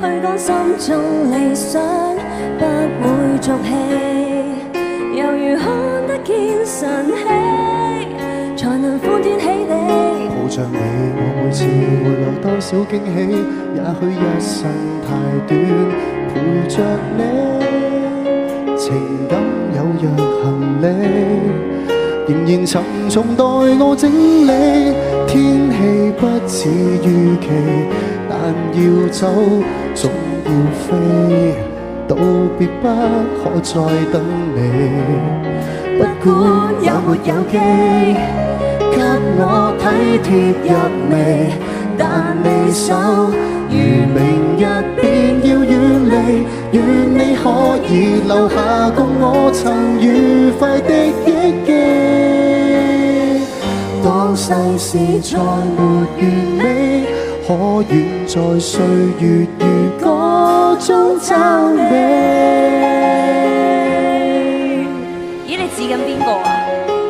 去講心中理想，不會俗氣，猶如看得見晨曦，才能歡天喜地。抱着你，我每次會來多少驚喜，也許一生太短，陪着你，情感有若行李。仍然沉重待我整理，天氣不似預期，但要走總要飛，道別不可再等你。不管有沒有機，給我體貼入微，但你手如明日便要遠離，願你可以留下共我曾愉快的憶記。當世事再沒完美，可遠在歲月如歌中找你。咦，你指緊邊個啊？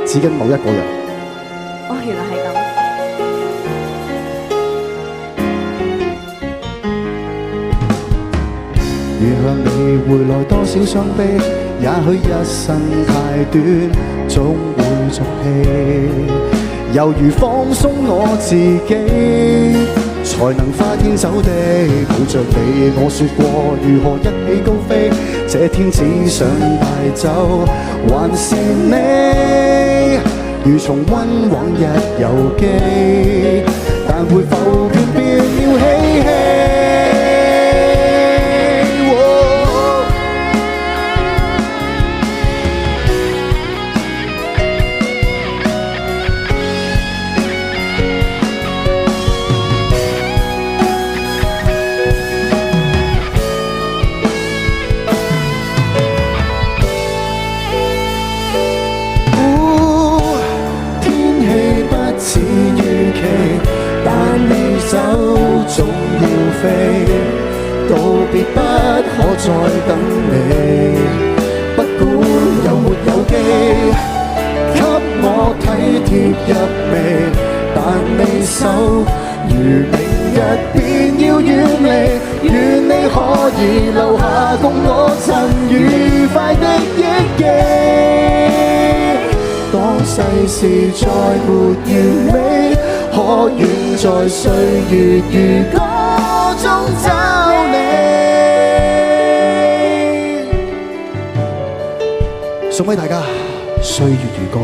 指緊某一個人。哦，原來係咁。如向你回來多少傷悲，也許一生太短，總會俗氣。猶如放鬆我自己，才能花天酒地。抱着你，我說過如何一起高飛，這天只想帶走還是你，如重溫往日遊記，但會否倦變了嬉戲。總要飛，道別不可再等你。不管有沒有機，給我體貼入微，但你手如明日便要遠離，願你可以留下共我曾愉快的憶記。當世事再沒完美，可遠在歲月如歌中找你。送俾大家，歲月如歌。